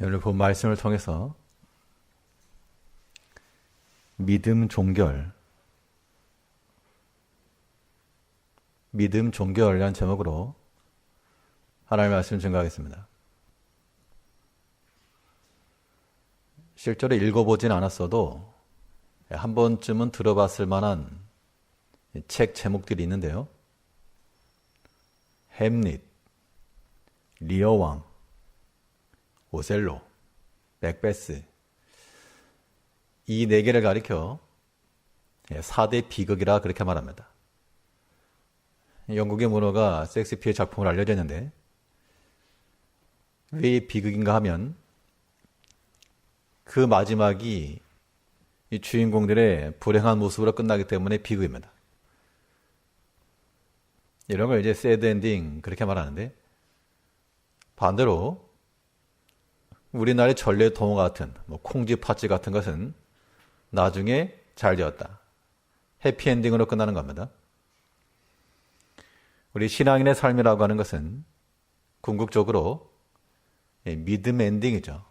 오늘 본 말씀을 통해서 믿음, 종결, 믿음, 종결이라는 제목으로 하나님의 말씀을 증거하겠습니다. 실제로 읽어보진 않았어도 한 번쯤은 들어봤을 만한 책 제목들이 있는데요. 햄릿, 리어왕, 오셀로, 맥베스, 이 네 개를 가리켜 4대 비극이라 그렇게 말합니다. 영국의 문호가 셰익스피어의 작품을 알려져 있는데 왜 비극인가 하면 그 마지막이 이 주인공들의 불행한 모습으로 끝나기 때문에 비극입니다. 이런 걸 이제 새드 엔딩 그렇게 말하는데, 반대로 우리나라의 전래 동화 같은 콩쥐 팥쥐 같은 것은 나중에 잘 되었다, 해피엔딩으로 끝나는 겁니다. 우리 신앙인의 삶이라고 하는 것은 궁극적으로 믿음 엔딩이죠.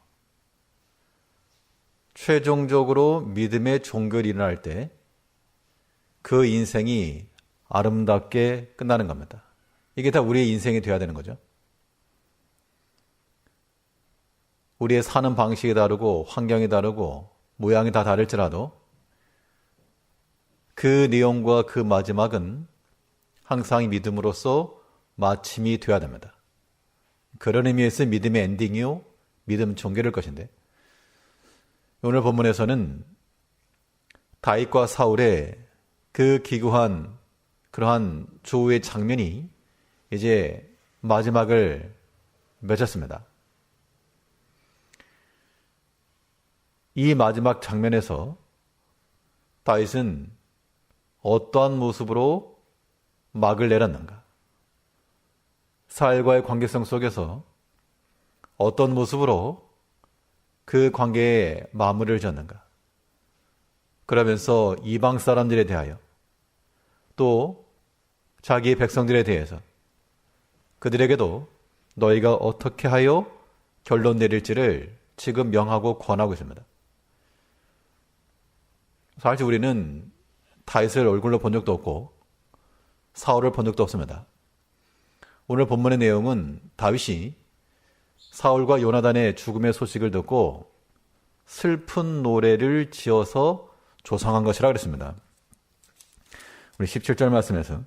최종적으로 믿음의 종결이 일어날 때 그 인생이 아름답게 끝나는 겁니다. 이게 다 우리의 인생이 되어야 되는 거죠. 우리의 사는 방식이 다르고 환경이 다르고 모양이 다 다를지라도 그 내용과 그 마지막은 항상 믿음으로써 마침이 되어야 됩니다. 그런 의미에서 믿음의 엔딩이요, 믿음 종결일 것인데, 오늘 본문에서는 다윗과 사울의 그 기구한 그러한 조우의 장면이 이제 마지막을 맺었습니다. 이 마지막 장면에서 다윗은 어떠한 모습으로 막을 내렸는가? 사울과의 관계성 속에서 어떤 모습으로 그 관계에 마무리를 지었는가? 그러면서 이방 사람들에 대하여 또 자기의 백성들에 대해서 그들에게도 너희가 어떻게 하여 결론 내릴지를 지금 명하고 권하고 있습니다. 사실 우리는 다윗을 얼굴로 본 적도 없고 사울을 본 적도 없습니다. 오늘 본문의 내용은 다윗이 사울과 요나단의 죽음의 소식을 듣고 슬픈 노래를 지어서 조상한 것이라 그랬습니다. 우리 17절 말씀에서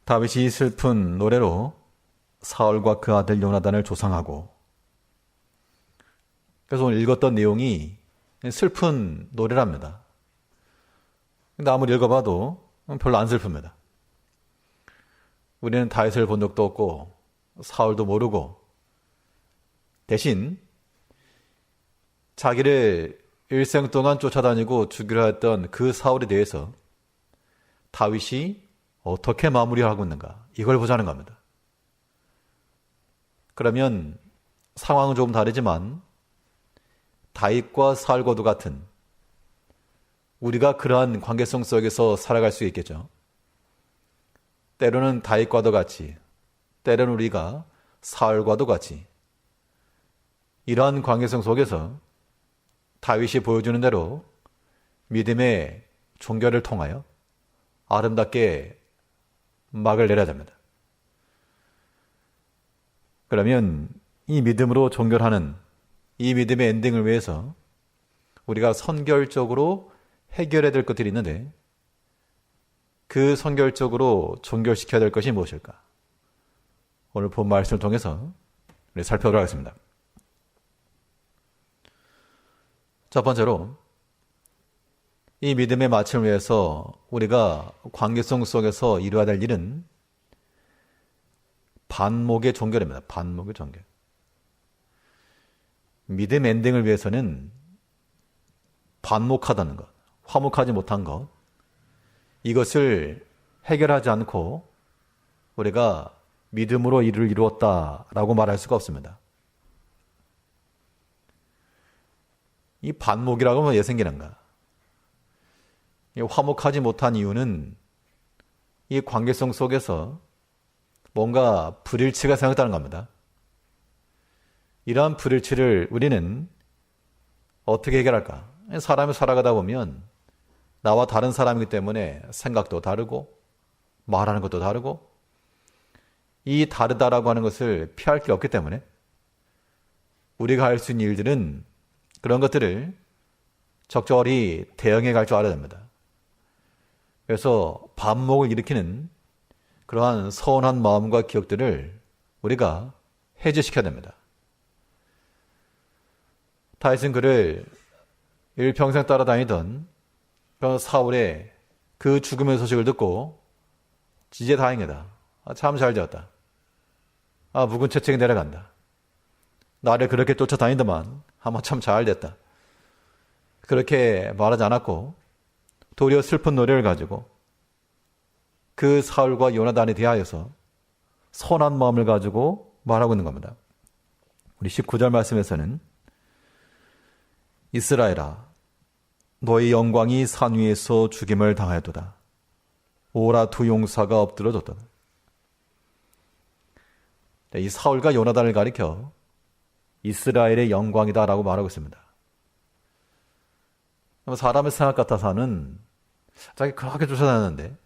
다윗이 슬픈 노래로 사울과 그 아들 요나단을 조상하고, 그래서 오늘 읽었던 내용이 슬픈 노래랍니다. 근데 아무리 읽어봐도 별로 안 슬픕니다. 우리는 다윗을 본 적도 없고 사울도 모르고, 대신 자기를 일생 동안 쫓아다니고 죽이려 했던 그 사울에 대해서 다윗이 어떻게 마무리하고 있는가, 이걸 보자는 겁니다. 그러면 상황은 조금 다르지만 다윗과 사울과도 같은 우리가 그러한 관계성 속에서 살아갈 수 있겠죠. 때로는 다윗과도 같이, 때로는 우리가 사울과도 같이 이러한 관계성 속에서 다윗이 보여주는 대로 믿음의 종결을 통하여 아름답게 막을 내려야 됩니다. 그러면 이 믿음으로 종결하는 이 믿음의 엔딩을 위해서 우리가 선결적으로 해결해야 될 것들이 있는데, 그 선결적으로 종결시켜야 될 것이 무엇일까? 오늘 본 말씀을 통해서 우리 살펴보도록 하겠습니다. 첫 번째로, 이 믿음의 마침을 위해서 우리가 관계성 속에서 이루어야 될 일은 반목의 종결입니다. 반목의 종결. 믿음 엔딩을 위해서는 반목하다는 것, 화목하지 못한 것, 이것을 해결하지 않고 우리가 믿음으로 이를 이루었다라고 말할 수가 없습니다. 이 반목이라고 하면 왜 생기는가? 화목하지 못한 이유는 이 관계성 속에서 뭔가 불일치가 생겼다는 겁니다. 이러한 불일치를 우리는 어떻게 해결할까? 사람이 살아가다 보면 나와 다른 사람이기 때문에 생각도 다르고 말하는 것도 다르고 이 다르다라고 하는 것을 피할 게 없기 때문에 우리가 할 수 있는 일들은 그런 것들을 적절히 대응해 갈 줄 알아야 됩니다. 그래서 반목을 일으키는 그러한 서운한 마음과 기억들을 우리가 해제시켜야 됩니다. 다윗은 그를 일평생 따라다니던 사울의 그 죽음의 소식을 듣고 이제 다행이다. 참 잘 되었다. 묵은 채찍이 내려간다. 나를 그렇게 쫓아다니더만 아마 참 잘 됐다. 그렇게 말하지 않았고 도리어 슬픈 노래를 가지고 그 사울과 요나단에 대하여서 선한 마음을 가지고 말하고 있는 겁니다. 우리 19절 말씀에서는 이스라엘아 너의 영광이 산 위에서 죽임을 당하였도다. 오라 두 용사가 엎드러졌다. 이 사울과 요나단을 가리켜 이스라엘의 영광이다라고 말하고 있습니다. 사람의 생각 같아서는 자기 그렇게 쫓아다녔는데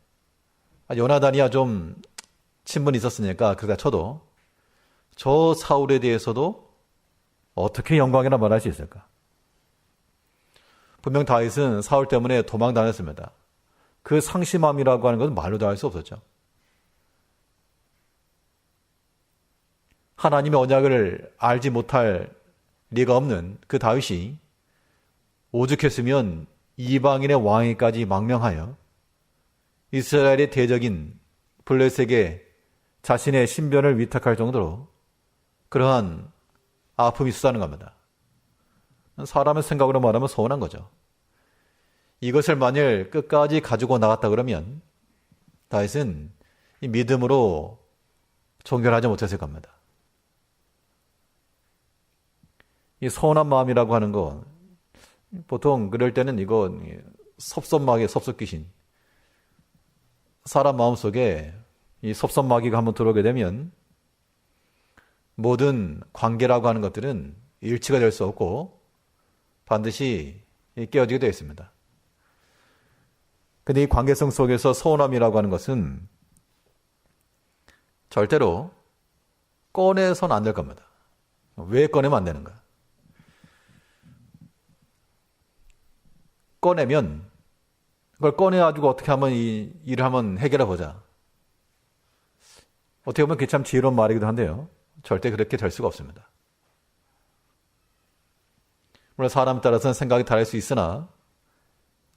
요나단이야 좀 친분이 있었으니까 그가 쳐도 저 사울에 대해서도 어떻게 영광이라 말할 수 있을까? 분명 다윗은 사울 때문에 도망 다녔습니다. 그 상심함이라고 하는 것은 말로도 할 수 없었죠. 하나님의 언약을 알지 못할 리가 없는 그 다윗이 오죽했으면 이방인의 왕에까지 망명하여 이스라엘의 대적인 블레셋에게 자신의 신변을 위탁할 정도로 그러한 아픔이 있었다는 겁니다. 사람의 생각으로 말하면 서운한 거죠. 이것을 만일 끝까지 가지고 나갔다 그러면 다윗은 이 믿음으로 종결하지 못했을 겁니다. 이 서운한 마음이라고 하는 거 보통 그럴 때는 이거 섭섭마귀, 섭섭귀신 사람 마음속에 이 섭섭마귀가 한번 들어오게 되면 모든 관계라고 하는 것들은 일치가 될 수 없고 반드시 깨어지게 되어 있습니다. 근데 이 관계성 속에서 서운함이라고 하는 것은 절대로 꺼내서는 안 될 겁니다. 왜 꺼내면 안 되는가? 꺼내면 그걸 꺼내가지고 어떻게 하면 이 일을 한번 해결해 보자. 어떻게 보면 그게 참 지혜로운 말이기도 한데요. 절대 그렇게 될 수가 없습니다. 물론 사람 따라서는 생각이 다를 수 있으나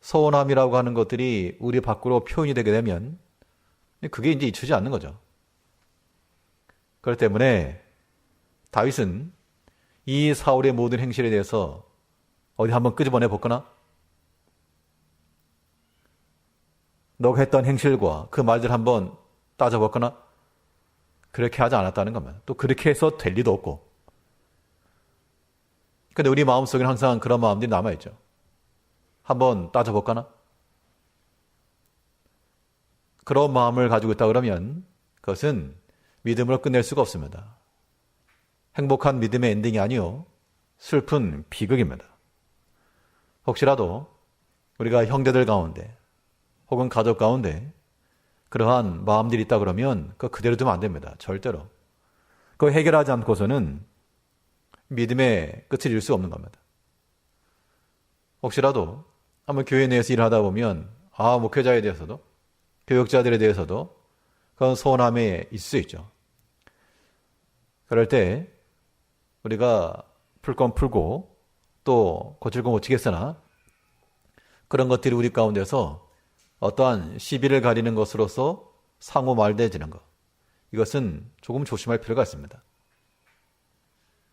서운함이라고 하는 것들이 우리 밖으로 표현이 되게 되면 그게 이제 잊히지 않는 거죠. 그렇기 때문에 다윗은 이 사울의 모든 행실에 대해서 어디 한번 끄집어내 볼거나 너가 했던 행실과 그 말들 한번 따져봤거나 그렇게 하지 않았다는 겁니다. 또 그렇게 해서 될 리도 없고. 근데 우리 마음속에는 항상 그런 마음들이 남아있죠. 한번 따져볼까나? 그런 마음을 가지고 있다 그러면 그것은 믿음으로 끝낼 수가 없습니다. 행복한 믿음의 엔딩이 아니요 슬픈 비극입니다. 혹시라도 우리가 형제들 가운데 혹은 가족 가운데 그러한 마음들이 있다 그러면 그거 그대로 두면 안 됩니다. 절대로. 그거 해결하지 않고서는 믿음의 끝을 잃을 수 없는 겁니다. 혹시라도 한번 교회 내에서 일하다 보면 목회자에 대해서도 교육자들에 대해서도 그런 서운함이 있을 수 있죠. 그럴 때 우리가 풀 건 풀고 또 고칠 건 고치겠으나 그런 것들이 우리 가운데서 어떠한 시비를 가리는 것으로서 상호 말대지는 것. 이것은 조금 조심할 필요가 있습니다.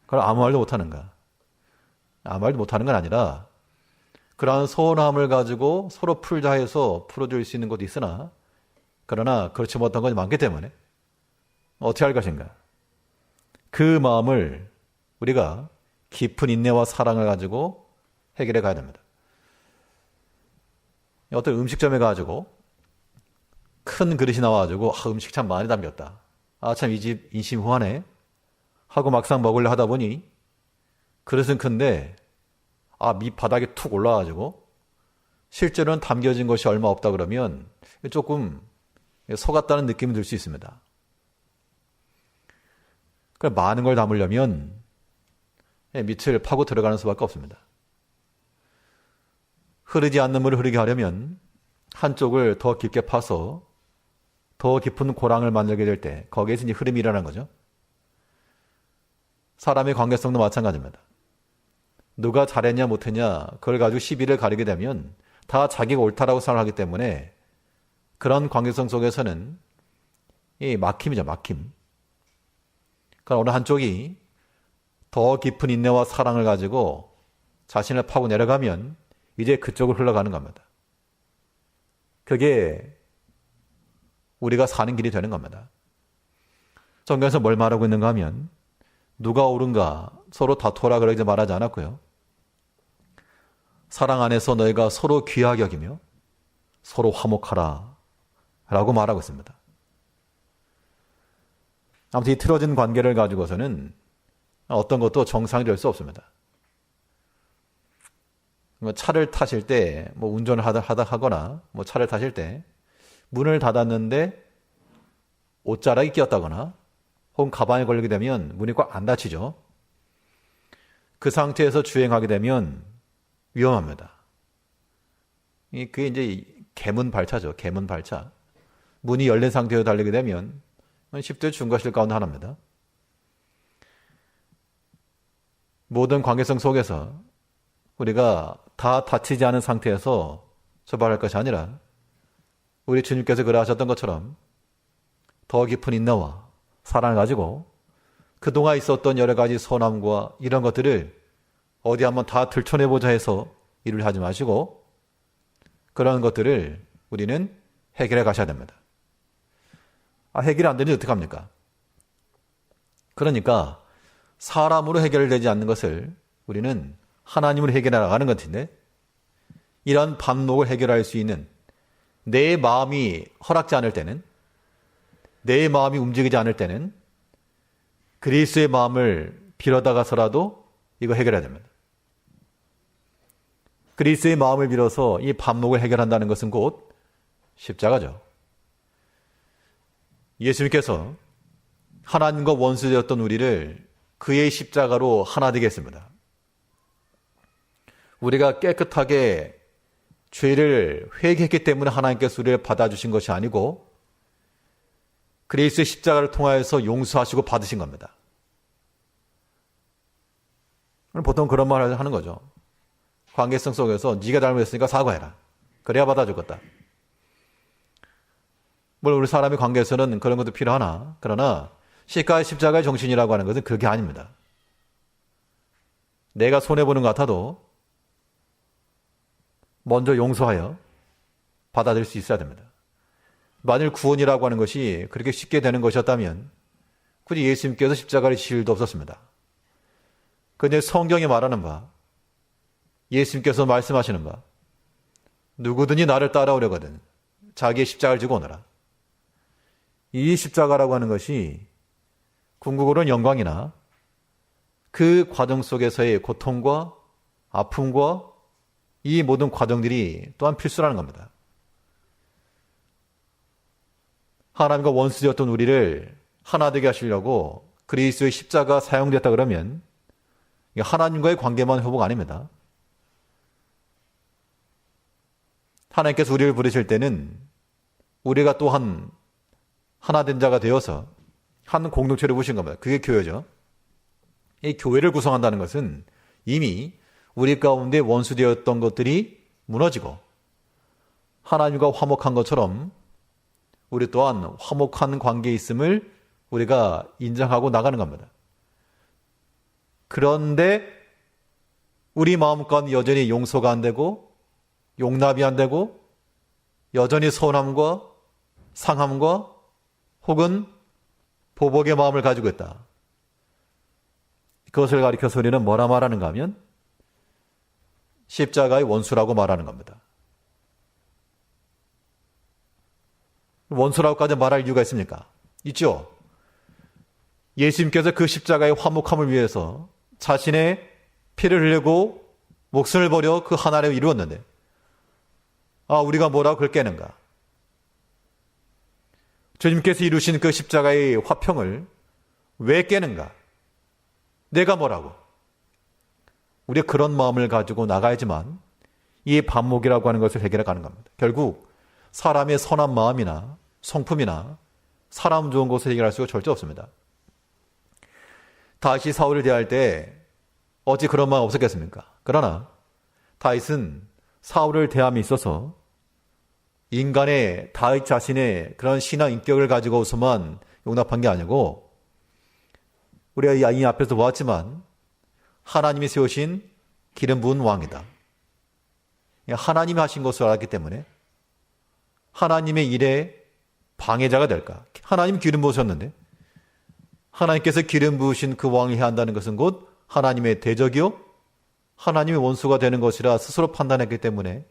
그럼 아무 말도 못하는가? 아무 말도 못하는 건 아니라 그러한 서운함을 가지고 서로 풀자 해서 풀어줄 수 있는 것도 있으나 그러나 그렇지 못한 것이 많기 때문에 어떻게 할 것인가? 그 마음을 우리가 깊은 인내와 사랑을 가지고 해결해 가야 됩니다. 어떤 음식점에 가지고 큰 그릇이 나와가지고 음식 참 많이 담겼다. 참 이 집 인심 후하네 하고 막상 먹으려 하다 보니 그릇은 큰데 밑바닥에 툭 올라가지고 실제로는 담겨진 것이 얼마 없다 그러면 조금 속았다는 느낌이 들 수 있습니다. 많은 걸 담으려면 밑을 파고 들어가는 수밖에 없습니다. 흐르지 않는 물을 흐르게 하려면 한쪽을 더 깊게 파서 더 깊은 고랑을 만들게 될 때 거기에서 이제 흐름이 일어나는 거죠. 사람의 관계성도 마찬가지입니다. 누가 잘했냐 못했냐 그걸 가지고 시비를 가리게 되면 다 자기가 옳다라고 생각하기 때문에 그런 관계성 속에서는 이 막힘이죠. 막힘. 그러니까 어느 한쪽이 더 깊은 인내와 사랑을 가지고 자신을 파고 내려가면 이제 그쪽으로 흘러가는 겁니다. 그게 우리가 사는 길이 되는 겁니다. 성경에서 뭘 말하고 있는가 하면 누가 옳은가 서로 다투라 그러지 말하지 않았고요. 사랑 안에서 너희가 서로 귀하게 여기며 서로 화목하라 라고 말하고 있습니다. 아무튼 이 틀어진 관계를 가지고서는 어떤 것도 정상이 될 수 없습니다. 차를 타실 때, 운전을 하거나, 차를 타실 때, 문을 닫았는데 옷자락이 끼었다거나, 혹은 가방에 걸리게 되면 문이 꽉 안 닫히죠. 그 상태에서 주행하게 되면 위험합니다. 그게 이제 개문 발차죠. 개문 발차. 문이 열린 상태로 달리게 되면 10대 중과실 가운데 하나입니다. 모든 관계성 속에서 우리가 다 다치지 않은 상태에서 출발할 것이 아니라 우리 주님께서 그러하셨던 것처럼 더 깊은 인내와 사랑을 가지고 그동안 있었던 여러 가지 선함과 이런 것들을 어디 한번 다 들춰내보자 해서 일을 하지 마시고 그런 것들을 우리는 해결해 가셔야 됩니다. 해결이 안 되니 어떡합니까? 그러니까 사람으로 해결되지 않는 것을 우리는 하나님으로 해결해 나가는 것인데 이런 반목을 해결할 수 있는 내 마음이 허락지 않을 때는 내 마음이 움직이지 않을 때는 그리스도의 마음을 빌어다가서라도 이거 해결해야 됩니다. 그리스도의 마음을 빌어서 이 반목을 해결한다는 것은 곧 십자가죠. 예수님께서 하나님과 원수되었던 우리를 그의 십자가로 하나 되게 했습니다. 우리가 깨끗하게 죄를 회개했기 때문에 하나님께서 우리를 받아주신 것이 아니고 그리스도의 십자가를 통하여서 용서하시고 받으신 겁니다. 보통 그런 말을 하는 거죠. 관계성 속에서 네가 잘못했으니까 사과해라. 그래야 받아주겠다. 물론 우리 사람의 관계에서는 그런 것도 필요하나 그러나 십자가의 정신이라고 하는 것은 그게 아닙니다. 내가 손해보는 것 같아도 먼저 용서하여 받아들일 수 있어야 됩니다. 만일 구원이라고 하는 것이 그렇게 쉽게 되는 것이었다면 굳이 예수님께서 십자가를 지실 일도 없었습니다. 그런데 성경이 말하는 바 예수님께서 말씀하시는 바 누구든지 나를 따라오려거든 자기의 십자가를 지고 오너라. 이 십자가라고 하는 것이 궁극으로는 영광이나 그 과정 속에서의 고통과 아픔과 이 모든 과정들이 또한 필수라는 겁니다. 하나님과 원수되었던 우리를 하나 되게 하시려고 그리스도의 십자가 사용됐다 그러면 하나님과의 관계만 회복 아닙니다. 하나님께서 우리를 부르실 때는 우리가 또한 하나 된 자가 되어서 한 공동체를 부르신 겁니다. 그게 교회죠. 이 교회를 구성한다는 것은 이미 우리 가운데 원수되었던 것들이 무너지고 하나님과 화목한 것처럼 우리 또한 화목한 관계에 있음을 우리가 인정하고 나가는 겁니다. 그런데 우리 마음 가운데 여전히 용서가 안 되고 용납이 안 되고 여전히 서운함과 상함과 혹은 보복의 마음을 가지고 있다. 그것을 가리켜서 우리는 뭐라 말하는가 하면 십자가의 원수라고 말하는 겁니다. 원수라고까지 말할 이유가 있습니까? 있죠. 예수님께서 그 십자가의 화목함을 위해서 자신의 피를 흘리고 목숨을 버려 그 하나를 이루었는데 우리가 뭐라고 그걸 깨는가? 주님께서 이루신 그 십자가의 화평을 왜 깨는가? 내가 뭐라고? 우리가 그런 마음을 가지고 나가야지만 이 반목이라고 하는 것을 해결해 가는 겁니다. 결국 사람의 선한 마음이나 성품이나 사람 좋은 것을 해결할 수가 절대 없습니다. 다윗이 사울을 대할 때 어찌 그런 마음 없었겠습니까? 그러나 다윗은 사울을 대함에 있어서 인간의 다윗 자신의 그런 신앙 인격을 가지고서만 용납한 게 아니고 우리가 이 앞에서 보았지만 하나님이 세우신 기름 부은 왕이다. 하나님이 하신 것을 알았기 때문에 하나님의 일에 방해자가 될까? 하나님 기름 부으셨는데 하나님께서 기름 부으신 그 왕이 해야 한다는 것은 곧 하나님의 대적이요 하나님의 원수가 되는 것이라 스스로 판단했기 때문에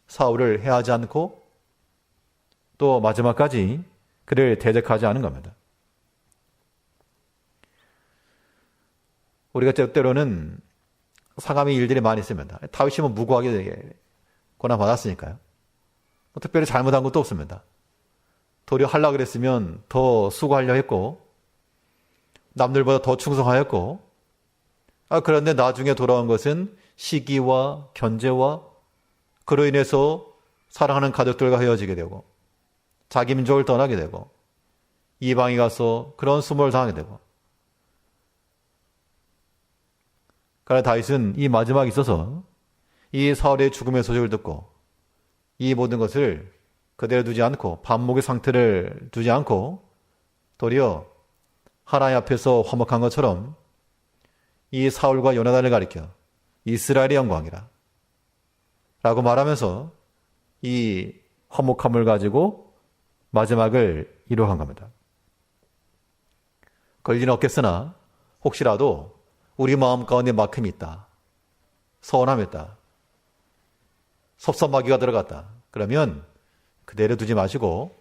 사울을 해하지 않고 또 마지막까지 그를 대적하지 않은 겁니다. 우리가 때로는 상함의 일들이 많이 있습니다. 다윗이 무고하게 고난받았으니까요. 특별히 잘못한 것도 없습니다. 도리어 하려고 그랬으면 더 수고하려 했고 남들보다 더 충성하였고 그런데 나중에 돌아온 것은 시기와 견제와 그로 인해서 사랑하는 가족들과 헤어지게 되고 자기 민족을 떠나게 되고 이방에 가서 그런 수모를 당하게 되고 그러나 다윗은 이 마지막에 있어서 이 사울의 죽음의 소식을 듣고 이 모든 것을 그대로 두지 않고 반목의 상태를 두지 않고 도리어 하나님 앞에서 화목한 것처럼 이 사울과 요나단을 가리켜 이스라엘의 영광이라 라고 말하면서 이 화목함을 가지고 마지막을 이루어간 겁니다. 걸리는 없겠으나 혹시라도 우리 마음 가운데 막힘이 있다. 서운함이 있다. 섭섭마귀가 들어갔다. 그러면 그대로 두지 마시고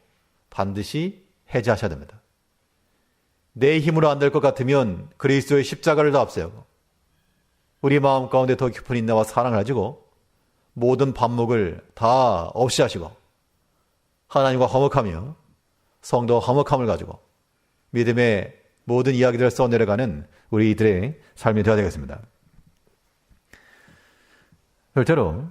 반드시 해제하셔야 됩니다. 내 힘으로 안 될 것 같으면 그리스도의 십자가를 더 앞세우고 우리 마음 가운데 더 깊은 인내와 사랑을 가지고 모든 반목을 다 없이 하시고 하나님과 화목하며 성도와 화목함을 가지고 믿음의 모든 이야기들을 써내려가는 우리들의 삶이 되어야 되겠습니다. 실제로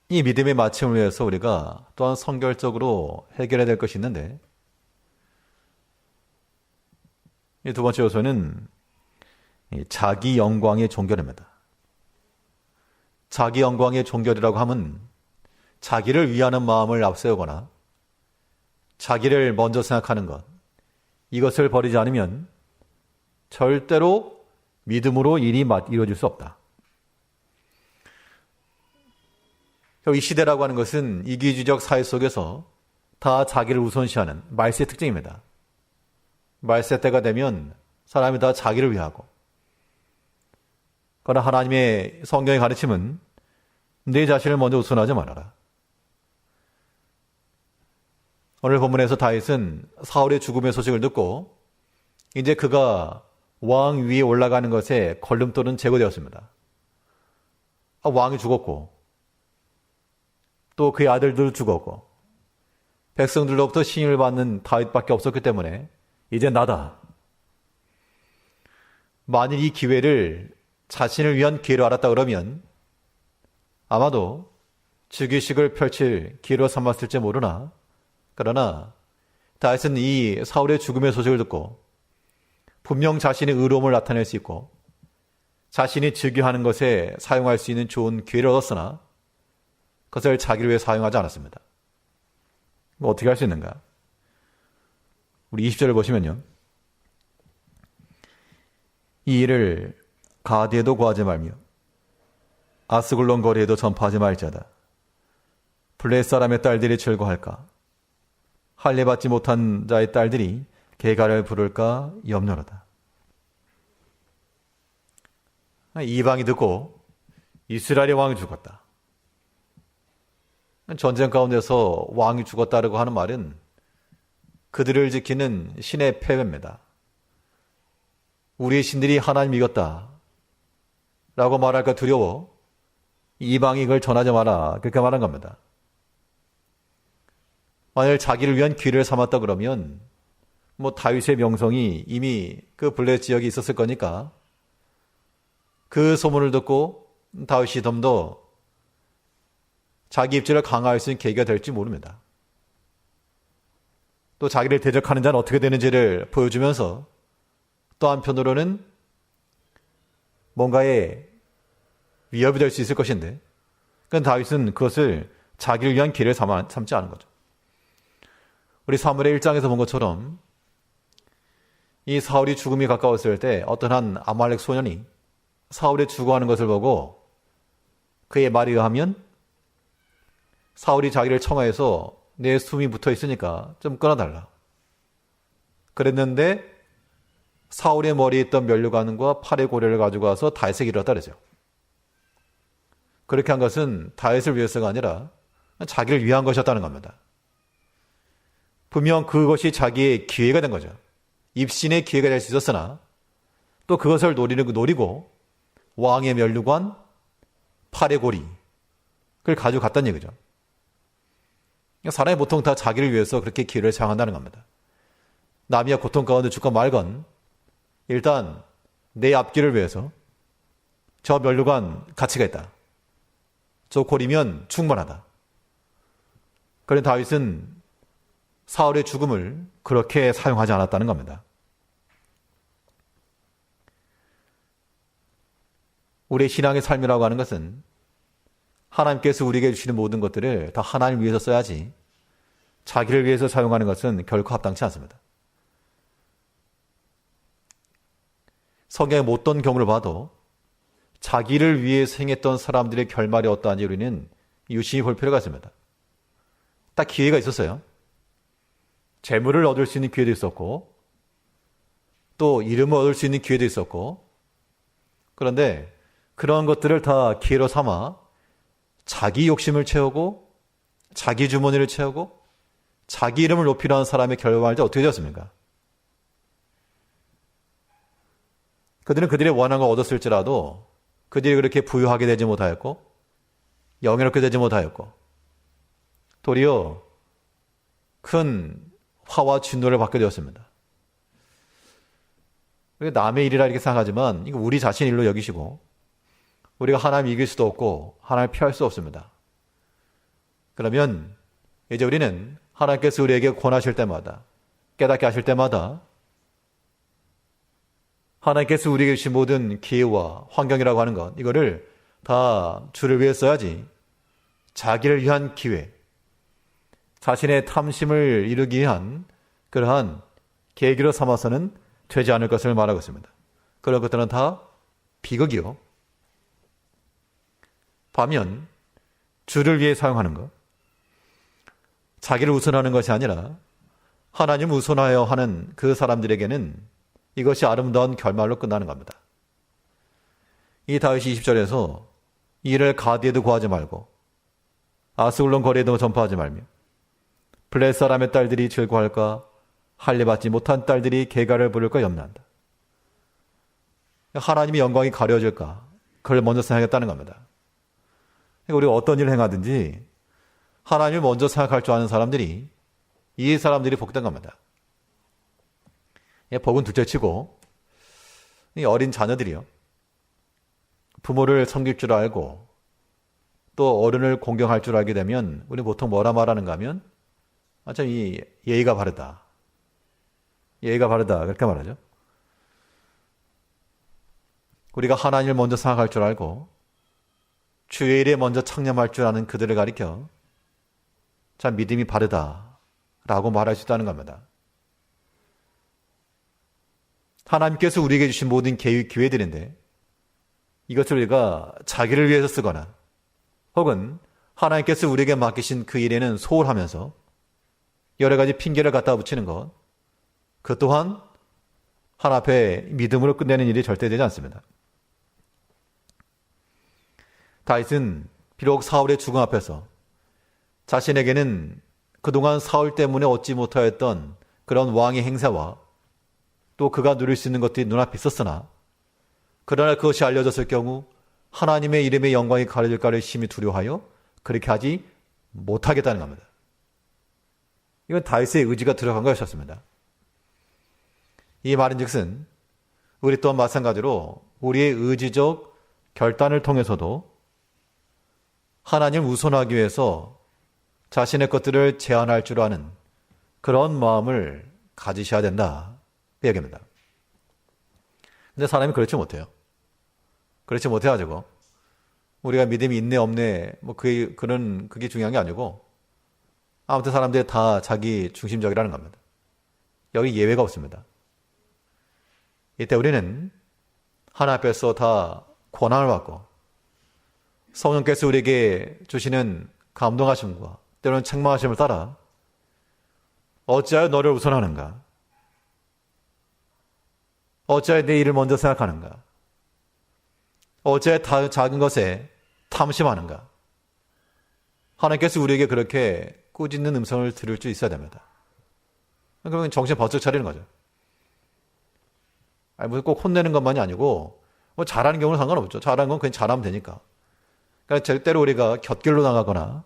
이 믿음의 마침을 위해서 우리가 또한 선결적으로 해결해야 될 것이 있는데 이 두 번째 요소는 자기 영광의 종결입니다. 자기 영광의 종결이라고 하면 자기를 위하는 마음을 앞세우거나 자기를 먼저 생각하는 것 이것을 버리지 않으면 절대로 믿음으로 일이 이루어질 수 없다. 이 시대라고 하는 것은 이기주의적 사회 속에서 다 자기를 우선시하는 말세의 특징입니다. 말세 때가 되면 사람이 다 자기를 위하고 그러나 하나님의 성경의 가르침은 내 자신을 먼저 우선하지 말아라. 오늘 본문에서 다윗은 사울의 죽음의 소식을 듣고 이제 그가 왕 위에 올라가는 것에 걸림돌은 제거되었습니다. 왕이 죽었고 또 그의 아들들도 죽었고 백성들로부터 신임을 받는 다윗밖에 없었기 때문에 이제 나다. 만일 이 기회를 자신을 위한 기회로 알았다 그러면 아마도 즉위식을 펼칠 기회로 삼았을지 모르나 그러나 다윗은 이 사울의 죽음의 소식을 듣고 분명 자신의 의로움을 나타낼 수 있고 자신이 즉위하는 것에 사용할 수 있는 좋은 기회를 얻었으나 그것을 자기를 위해 사용하지 않았습니다. 어떻게 할 수 있는가? 우리 20절을 보시면요. 이 일을 가드에도 구하지 말며 아스글론 거리에도 전파하지 말자다. 블레 사람의 딸들이 즐거할까? 할례 받지 못한 자의 딸들이 개가를 부를까 염려하다. 이방이 듣고 이스라엘의 왕이 죽었다. 전쟁 가운데서 왕이 죽었다라고 하는 말은 그들을 지키는 신의 패배입니다. 우리의 신들이 하나님 이겼다. 라고 말할까 두려워 이방이 그걸 전하지 마라 그렇게 말한 겁니다. 만일 자기를 위한 기회를 삼았다 그러면 다윗의 명성이 이미 그 블레셋 지역에 있었을 거니까 그 소문을 듣고 다윗이 좀 더 자기 입지를 강화할 수 있는 계기가 될지 모릅니다. 또 자기를 대적하는 자는 어떻게 되는지를 보여주면서 또 한편으로는 뭔가의 위협이 될 수 있을 것인데 그러니까 다윗은 그것을 자기를 위한 기회를 삼지 않은 거죠. 우리 사무엘의 1장에서 본 것처럼 이 사울이 죽음이 가까웠을 때 어떤 한 아말렉 소년이 사울이 죽어가는 것을 보고 그의 말에 의하면 사울이 자기를 청하해서 내 숨이 붙어 있으니까 좀 끊어달라. 그랬는데 사울의 머리에 있던 면류관과 팔의 고래를 가지고 와서 다윗에게 이르렀다 그러죠. 그렇게 한 것은 다윗을 위해서가 아니라 자기를 위한 것이었다는 겁니다. 분명 그것이 자기의 기회가 된 거죠. 입신의 기회가 될 수 있었으나 또 그것을 노리고 왕의 면류관, 팔의 고리 그걸 가지고 갔다는 얘기죠. 사람이 보통 다 자기를 위해서 그렇게 기회를 사용한다는 겁니다. 남이야 고통 가운데 죽건 말건 일단 내 앞길을 위해서 저 면류관 가치가 있다. 저 고리면 충분하다. 그런데 다윗은 사울의 죽음을 그렇게 사용하지 않았다는 겁니다. 우리의 신앙의 삶이라고 하는 것은 하나님께서 우리에게 주시는 모든 것들을 다 하나님을 위해서 써야지 자기를 위해서 사용하는 것은 결코 합당치 않습니다. 성경의 못던 경우를 봐도 자기를 위해서 행했던 사람들의 결말이 어떠한지 우리는 유심히 볼 필요가 있습니다. 딱 기회가 있었어요. 재물을 얻을 수 있는 기회도 있었고 또 이름을 얻을 수 있는 기회도 있었고 그런데 그런 것들을 다 기회로 삼아 자기 욕심을 채우고 자기 주머니를 채우고 자기 이름을 높이려 하는 사람의 결말이 어떻게 되었습니까? 그들은 그들의 원한 걸 얻었을지라도 그들이 그렇게 부유하게 되지 못하였고 영예롭게 되지 못하였고 도리어 큰 화와 진노를 받게 되었습니다. 남의 일이라 이렇게 생각하지만 이거 우리 자신 일로 여기시고 우리가 하나님 이길 수도 없고 하나님 피할 수 없습니다. 그러면 이제 우리는 하나님께서 우리에게 권하실 때마다 깨닫게 하실 때마다 하나님께서 우리에게 주신 모든 기회와 환경이라고 하는 것 이거를 다 주를 위해 써야지 자기를 위한 기회 자신의 탐심을 이루기 위한 그러한 계기로 삼아서는 되지 않을 것을 말하고 있습니다. 그런 것들은 다 비극이요. 반면 주를 위해 사용하는 것 자기를 우선하는 것이 아니라 하나님을 우선하여 하는 그 사람들에게는 이것이 아름다운 결말로 끝나는 겁니다. 이 다윗이 20절에서 이를 가드에도 구하지 말고 아스울론 거리에도 전파하지 말며 블레셋 사람의 딸들이 즐거워할까 할례받지 못한 딸들이 계가를 부를까 염려한다. 하나님의 영광이 가려질까 그걸 먼저 생각했다는 겁니다. 우리가 어떤 일을 행하든지 하나님을 먼저 생각할 줄 아는 사람들이 이 사람들이 복된 겁니다. 복은 둘째치고 이 어린 자녀들이요. 부모를 섬길 줄 알고 또 어른을 공경할 줄 알게 되면 우리 보통 뭐라 말하는가 하면 참 이 예의가 바르다. 예의가 바르다 그렇게 말하죠. 우리가 하나님을 먼저 생각할 줄 알고 주의 일에 먼저 창념할 줄 아는 그들을 가리켜 참 믿음이 바르다라고 말할 수 있다는 겁니다. 하나님께서 우리에게 주신 모든 기회들인데 이것을 우리가 자기를 위해서 쓰거나 혹은 하나님께서 우리에게 맡기신 그 일에는 소홀하면서 여러 가지 핑계를 갖다 붙이는 것, 그 또한 하나 앞에 믿음으로 끝내는 일이 절대 되지 않습니다. 다윗은 비록 사울의 죽음 앞에서 자신에게는 그동안 사울 때문에 얻지 못하였던 그런 왕의 행세와 또 그가 누릴 수 있는 것들이 눈앞에 있었으나 그러나 그것이 알려졌을 경우 하나님의 이름의 영광이 가려질까를 심히 두려워하여 그렇게 하지 못하겠다는 겁니다. 이건 다윗의 의지가 들어간 것이었습니다. 이 말인즉슨 우리 또한 마찬가지로 우리의 의지적 결단을 통해서도 하나님을 우선하기 위해서 자신의 것들을 제한할 줄 아는 그런 마음을 가지셔야 된다. 그 얘기입니다. 근데 사람이 그렇지 못해요. 그렇지 못해가지고 우리가 믿음이 있네 없네 그게 중요한 게 아니고 아무튼 사람들이 다 자기 중심적이라는 겁니다. 여기 예외가 없습니다. 이때 우리는 하나님 앞에서 다 권한을 받고 성령께서 우리에게 주시는 감동하심과 때로는 책망하심을 따라 어찌하여 너를 우선하는가? 어찌하여 내 일을 먼저 생각하는가? 어찌하여 작은 것에 탐심하는가? 하나님께서 우리에게 그렇게 꾸짖는 음성을 들을 수 있어야 됩니다. 그러면 정신 번쩍 차리는 거죠. 무슨 꼭 혼내는 것만이 아니고 뭐 잘하는 경우는 상관없죠. 잘하는 건 그냥 잘하면 되니까. 그러니까 절대로 우리가 곁길로 나가거나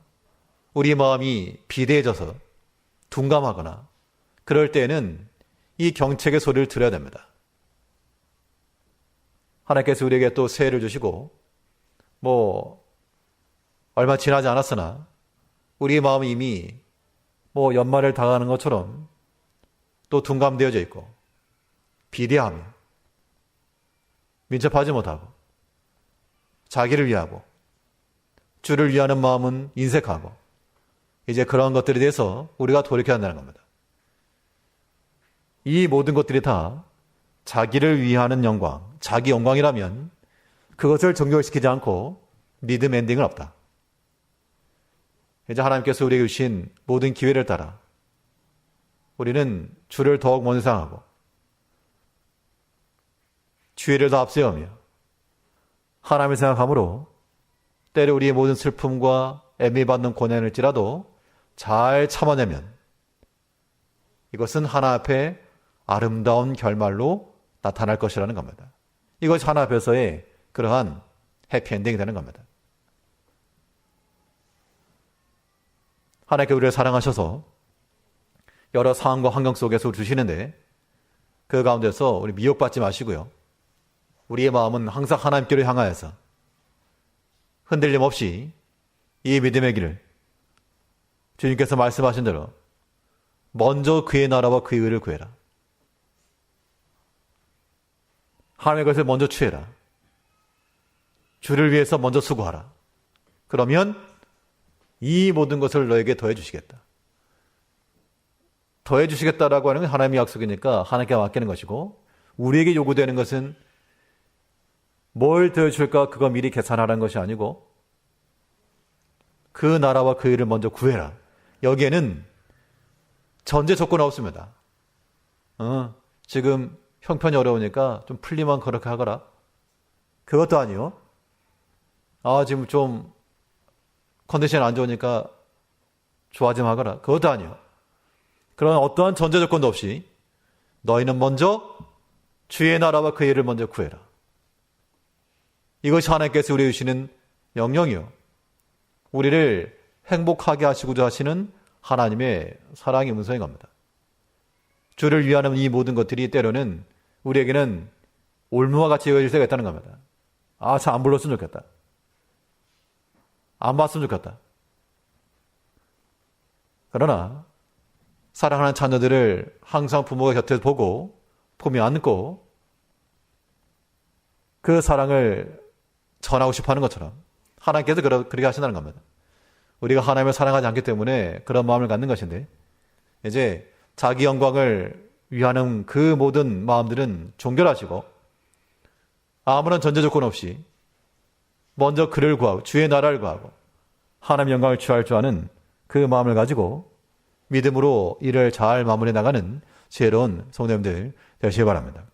우리 마음이 비대해져서 둔감하거나 그럴 때에는 이 경책의 소리를 들어야 됩니다. 하나님께서 우리에게 또 새해를 주시고 뭐 얼마 지나지 않았으나 우리의 마음이 이미 뭐 연말을 다가가는 것처럼 또 둔감되어져 있고 비대하며 민첩하지 못하고 자기를 위하고 주를 위하는 마음은 인색하고 이제 그런 것들에 대해서 우리가 돌이켜야 한다는 겁니다. 이 모든 것들이 다 자기를 위하는 영광, 자기 영광이라면 그것을 정결시키지 않고 믿음 엔딩은 없다. 이제 하나님께서 우리에게 주신 모든 기회를 따라 우리는 주를 더욱 먼저 생각하고 주의를 더 앞세우며 하나님을 생각함으로 때로 우리의 모든 슬픔과 애미받는 고난일지라도 잘 참아내면 이것은 하나님 앞에 아름다운 결말로 나타날 것이라는 겁니다. 이것이 하나님 앞에서의 그러한 해피엔딩이 되는 겁니다. 하나님께 우리를 사랑하셔서 여러 상황과 환경 속에서 주시는데 그 가운데서 우리 미혹받지 마시고요. 우리의 마음은 항상 하나님께로 향하여서 흔들림 없이 이 믿음의 길을 주님께서 말씀하신 대로 먼저 그의 나라와 그의 의를 구해라. 하나님의 것을 먼저 취해라. 주를 위해서 먼저 수고하라. 그러면 이 모든 것을 너에게 더해 주시겠다. 더해 주시겠다라고 하는 건 하나님의 약속이니까 하나님께 맡기는 것이고 우리에게 요구되는 것은 뭘 더해 줄까 그거 미리 계산하라는 것이 아니고 그 나라와 그 일을 먼저 구해라. 여기에는 전제 조건 없습니다. 지금 형편이 어려우니까 좀 풀리만 그렇게 하거라. 그것도 아니요. 지금 좀 컨디션 안 좋으니까 좋아 좀 하거라. 그것도 아니요. 그런 어떠한 전제 조건도 없이 너희는 먼저 주의 나라와 그 일을 먼저 구해라. 이것이 하나님께서 우리에게 주시는 명령이요. 우리를 행복하게 하시고자 하시는 하나님의 사랑의 음성인 겁니다. 주를 위하는 이 모든 것들이 때로는 우리에게는 올무와 같이 여겨질 때가 있다는 겁니다. 참 안 불렀으면 좋겠다. 안 봤으면 좋겠다. 그러나 사랑하는 자녀들을 항상 부모가 곁에서 보고 품에 안고 그 사랑을 전하고 싶어하는 것처럼 하나님께서 그렇게 하신다는 겁니다. 우리가 하나님을 사랑하지 않기 때문에 그런 마음을 갖는 것인데 이제 자기 영광을 위하는 그 모든 마음들은 종결하시고 아무런 전제 조건 없이 먼저 그를 구하고 주의 나라를 구하고 하나님의 영광을 취할 줄 아는 그 마음을 가지고 믿음으로 일을 잘 마무리해 나가는 지혜로운 성도님들 되시기 바랍니다.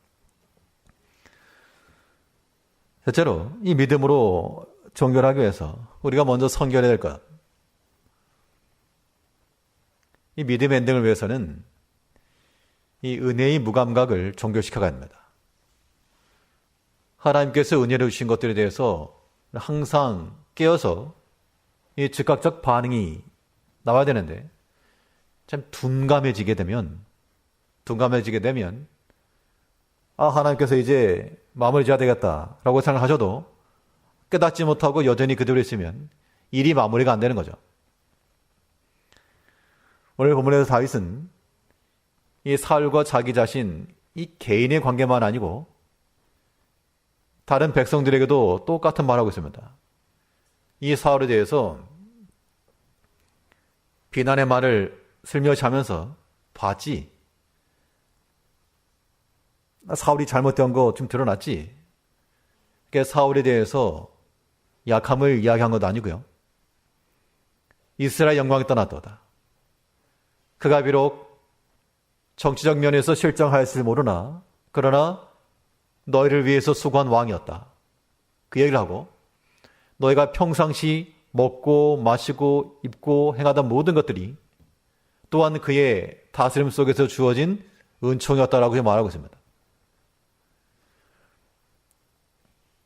셋째로 이 믿음으로 정결하기 위해서 우리가 먼저 선결해야 될 것. 이 믿음의 엔딩을 위해서는 이 은혜의 무감각을 정결시켜야 합니다. 하나님께서 은혜를 주신 것들에 대해서 항상 깨어서 이 즉각적 반응이 나와야 되는데 참 둔감해지게 되면 하나님께서 이제 마무리 지어야 되겠다라고 생각하셔도 깨닫지 못하고 여전히 그대로 있으면 일이 마무리가 안 되는 거죠. 오늘 본문에서 다윗은 이 사울과 자기 자신, 이 개인의 관계만 아니고 다른 백성들에게도 똑같은 말을 하고 있습니다. 이 사울에 대해서 비난의 말을 슬며시 하면서 봤지? 사울이 잘못된 거 지금 드러났지? 그러니까 사울에 대해서 약함을 이야기한 것도 아니고요. 이스라엘 영광이 떠났도다. 그가 비록 정치적 면에서 실정하였을 모르나 그러나 너희를 위해서 수고한 왕이었다. 그 얘기를 하고 너희가 평상시 먹고 마시고 입고 행하던 모든 것들이 또한 그의 다스림 속에서 주어진 은총이었다라고 말하고 있습니다.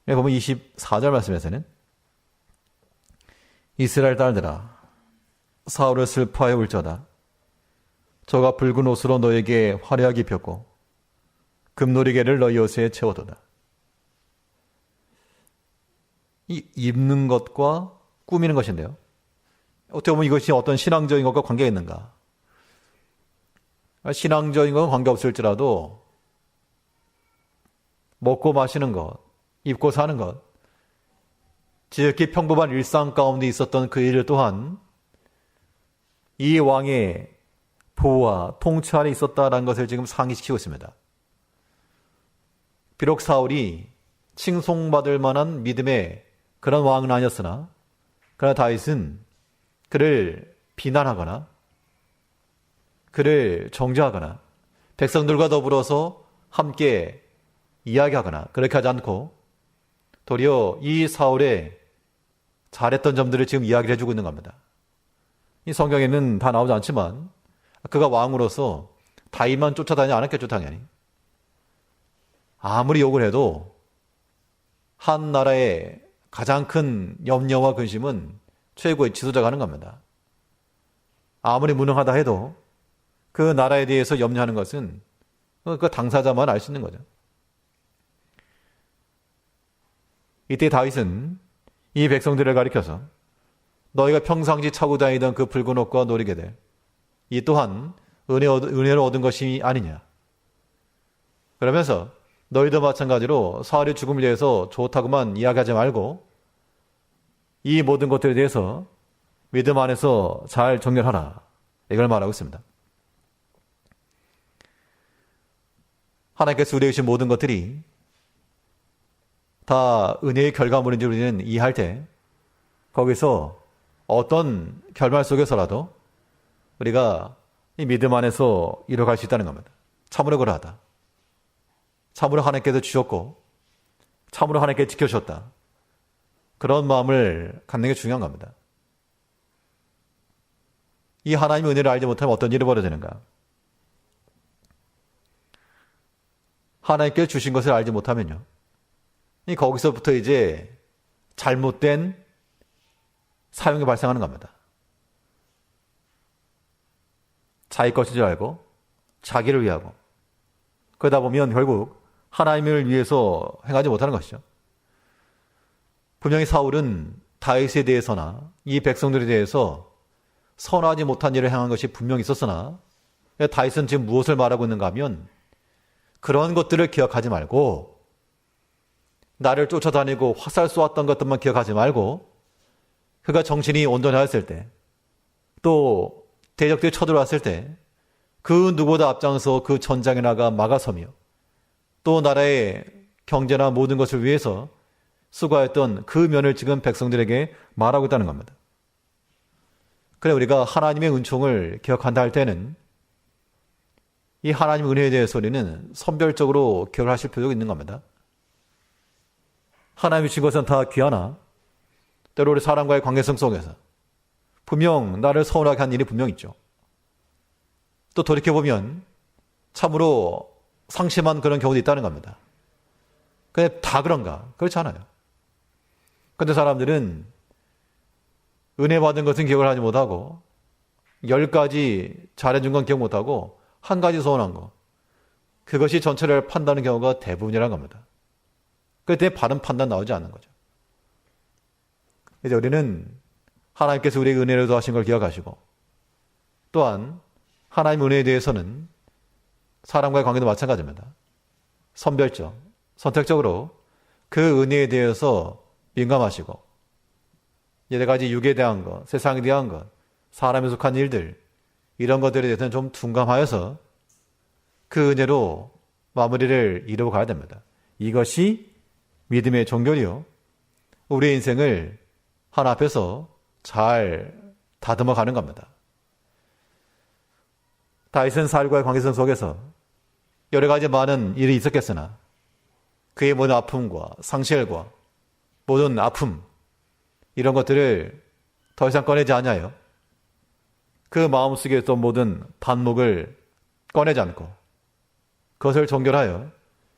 여기 보면 24절 말씀에서는 이스라엘 딸들아 사울을 슬퍼하여 울저다. 저가 붉은 옷으로 너에게 화려하게 입혔고 금놀이개를 너희 옷에 채워도다. 이 입는 것과 꾸미는 것인데요. 어떻게 보면 이것이 어떤 신앙적인 것과 관계가 있는가? 신앙적인 건 관계없을지라도 먹고 마시는 것, 입고 사는 것, 지극히 평범한 일상 가운데 있었던 그 일 또한 이 왕의 보호와 통치 아래 있었다라는 것을 지금 상기시키고 있습니다. 비록 사울이 칭송받을 만한 믿음의 그런 왕은 아니었으나 그러나 다윗은 그를 비난하거나 그를 정죄하거나 백성들과 더불어서 함께 이야기하거나 그렇게 하지 않고 도리어 이 사울의 잘했던 점들을 지금 이야기를 해주고 있는 겁니다. 이 성경에는 다 나오지 않지만 그가 왕으로서 다윗만 쫓아다니지 않았겠죠, 당연히. 아무리 욕을 해도 한 나라의 가장 큰 염려와 근심은 최고의 지도자가 하는 겁니다. 아무리 무능하다 해도 그 나라에 대해서 염려하는 것은 그 당사자만 알 수 있는 거죠. 이때 다윗은 이 백성들을 가리켜서 너희가 평상시 차고 다니던 그 붉은 옷과 놀이개들 이 또한 은혜를 얻은 것이 아니냐. 그러면서 너희도 마찬가지로 사울의 죽음에 대해서 좋다고만 이야기하지 말고 이 모든 것들에 대해서 믿음 안에서 잘 정렬하라. 이걸 말하고 있습니다. 하나님께서 우리에게 주신 모든 것들이 다 은혜의 결과물인지 우리는 이해할 때 거기서 어떤 결말 속에서라도 우리가 이 믿음 안에서 이뤄갈 수 있다는 겁니다. 참으로 그러하다. 참으로 하나님께서 주셨고 참으로 하나님께 지켜주셨다. 그런 마음을 갖는 게 중요한 겁니다. 이 하나님의 은혜를 알지 못하면 어떤 일이 벌어지는가? 하나님께 주신 것을 알지 못하면요. 거기서부터 이제 잘못된 사용이 발생하는 겁니다. 자기 것인 줄 알고 자기를 위하고 그러다 보면 결국 하나님을 위해서 행하지 못하는 것이죠. 분명히 사울은 다윗에 대해서나 이 백성들에 대해서 선하지 못한 일을 행한 것이 분명히 있었으나 다윗은 지금 무엇을 말하고 있는가 하면 그런 것들을 기억하지 말고 나를 쫓아다니고 화살 쏘았던 것들만 기억하지 말고 그가 정신이 온전하였을 때 또 대적들이 쳐들어왔을 때 그 누구보다 앞장서 그 전장에 나가 막아서며 또 나라의 경제나 모든 것을 위해서 수고했던 그 면을 지금 백성들에게 말하고 있다는 겁니다. 그래 우리가 하나님의 은총을 기억한다 할 때는 이 하나님의 은혜에 대해서 우리는 선별적으로 기억하실 필요가 있는 겁니다. 하나님이 주신 것은 다 귀하나 때로 우리 사람과의 관계성 속에서 분명 나를 서운하게 한 일이 분명 있죠. 또 돌이켜보면 참으로 상심한 그런 경우도 있다는 겁니다. 근데 다 그런가? 그렇지 않아요. 근데 사람들은 은혜 받은 것은 기억을 하지 못하고 10가지 잘해준 건 기억 못하고 한 가지 소원한 거, 그것이 전체를 판다는 경우가 대부분이라는 겁니다. 그때 바른 판단 나오지 않는 거죠. 이제 우리는 하나님께서 우리에게 은혜를 더하신 걸 기억하시고, 또한 하나님 은혜에 대해서는 사람과의 관계도 마찬가지입니다. 선별적, 선택적으로 그 은혜에 대해서 민감하시고, 여러 가지 육에 대한 것, 세상에 대한 것, 사람에 속한 일들, 이런 것들에 대해서는 좀 둔감하여서 그 은혜로 마무리를 이루어 가야 됩니다. 이것이 믿음의 종결이요, 우리의 인생을 하나 앞에서 잘 다듬어 가는 겁니다. 다윗은 사울과의 관계성 속에서 여러 가지 많은 일이 있었겠으나 그의 모든 아픔과 상실과 모든 아픔, 이런 것들을 더 이상 꺼내지 않아요. 그 마음속에 있던 모든 반목을 꺼내지 않고 그것을 종결하여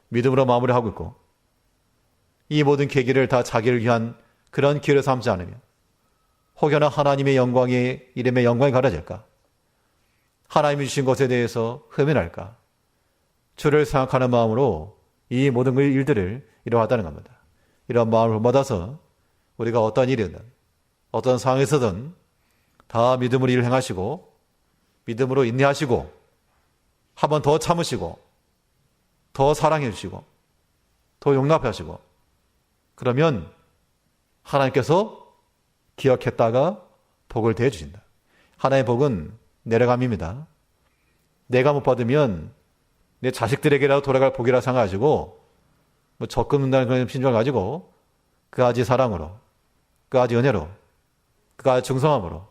믿음으로 마무리하고 있고, 이 모든 계기를 다 자기를 위한 그런 기회를 삼지 않으며 혹여나 하나님의 영광이, 이름의 영광이 가려질까, 하나님이 주신 것에 대해서 흠이 날까, 주를 생각하는 마음으로 이 모든 일들을 이루어왔다는 겁니다. 이런 마음을 받아서 우리가 어떤 일이든 어떤 상황에서든 다 믿음으로 일을 행하시고, 믿음으로 인내하시고, 한 번 더 참으시고, 더 사랑해 주시고, 더 용납하시고, 그러면 하나님께서 기억했다가 복을 대해 주신다. 하나님의 복은 내려감입니다. 내가 못 받으면 내 자식들에게라도 돌아갈 복이라 생각하시고, 적금 넣는다는 그런 심정을 가지고 그아지 사랑으로, 그아지 은혜로, 그아지 중성함으로,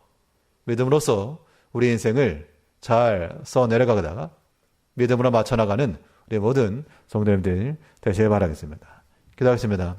믿음으로써 우리 인생을 잘 써내려가다가 믿음으로 맞춰나가는 우리 모든 성도님들 되시길 바라겠습니다. 기도하겠습니다.